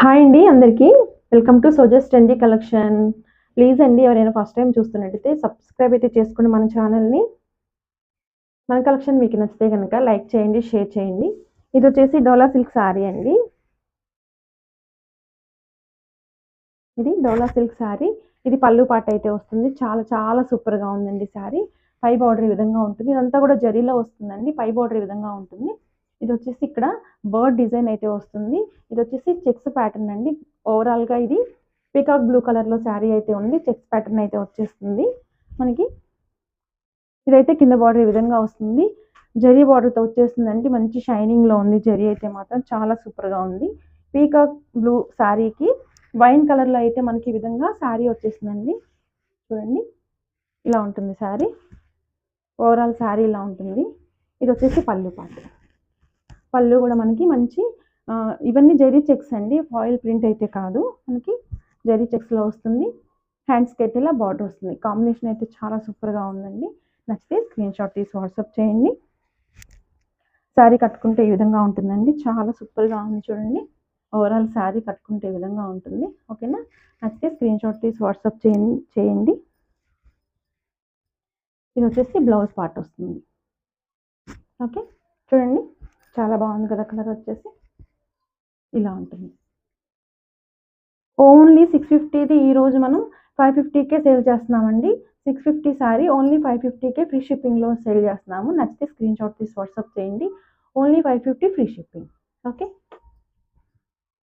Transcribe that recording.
Hi అండి అందరికీ. Welcome to Sojas trendy collection. Please అండి ఎవరైనా ఫస్ట్ టైం చూస్తున్నట్టయితే సబ్స్క్రైబ్ అయితే చేసుకోండి మన ఛానల్‌ని. మన కలెక్షన్ మీకు నచ్చితే గనక లైక్ చేయండి, షేర్ చేయండి. ఇది వచ్చేసి డోలా సిల్క్ సారీ అండి. ఇది డోలా సిల్క్ సారీ. ఇది పళ్ళు పాట అయితే వస్తుంది. చాలా చాలా సూపర్‌గా ఉందండి సారీ. పై బార్డర్ ఈ విధంగా ఉంటుంది. ఇదంతా కూడా జరీలో వస్తుందండి. పై బార్డర్ ఈ విధంగా ఉంటుంది. ఇది వచ్చేసి ఇక్కడ బర్డ్ డిజైన్ అయితే వస్తుంది. ఇది వచ్చేసి చెక్స్ ప్యాటర్న్ అండి. ఓవరాల్‌గా ఇది పీకాక్ బ్లూ కలర్‌లో సారీ అయితే ఉంది. చెక్స్ ప్యాటర్న్ అయితే వచ్చేస్తుంది మనకి. ఇదైతే కింద బార్డర్ ఈ విధంగా వస్తుంది. జరీ బార్డర్‌తో వచ్చేస్తుందండి. మంచి షైనింగ్‌లో ఉంది జరీ అయితే మాత్రం చాలా సూపర్‌గా ఉంది. పీకాక్ బ్లూ సారీకి వైన్ కలర్‌లో అయితే మనకి ఈ విధంగా సారీ వచ్చేసిందండి. చూడండి ఇలా ఉంటుంది సారీ. ఓవరాల్ సారీ ఇలా ఉంటుంది. ఇది వచ్చేసి పళ్ళు పార్ట్. పళ్ళు కూడా మనకి మంచి ఇవన్నీ జరీ చెక్స్ అండి. ఫాయిల్ ప్రింట్ అయితే కాదు. మనకి జరీ చెక్స్‌లో వస్తుంది. హ్యాండ్స్‌కి అయితే ఇలా బార్డర్ వస్తుంది. కాంబినేషన్ అయితే చాలా సూపర్‌గా ఉందండి. నచ్చితే స్క్రీన్ షాట్ తీసి వాట్సాప్ చేయండి. సారీ కట్టుకుంటే ఈ విధంగా ఉంటుందండి. చాలా సూపర్‌గా ఉంది చూడండి. ఓవరాల్ సారీ కట్టుకుంటే ఈ విధంగా ఉంటుంది. ఓకేనా? నచ్చితే స్క్రీన్ షాట్ తీసి వాట్సాప్ చేయండి. ఇది వచ్చేసి బ్లౌజ్ పార్ట్ వస్తుంది. ఓకే. చూడండి చాలా బాగుంది కదా కలర్ వచ్చేసి. ఇలా ఉంటుంది. ఓన్లీ 650ది ఈరోజు మనం 550కే సేల్ చేస్తున్నామండి. 650 సారీ ఓన్లీ 550కే ఫ్రీ షిప్పింగ్‌లో సేల్ చేస్తున్నాము. నచ్చితే స్క్రీన్ షాట్ తీసి వాట్సాప్ చేయండి. Only 550 free shipping. ఓకే.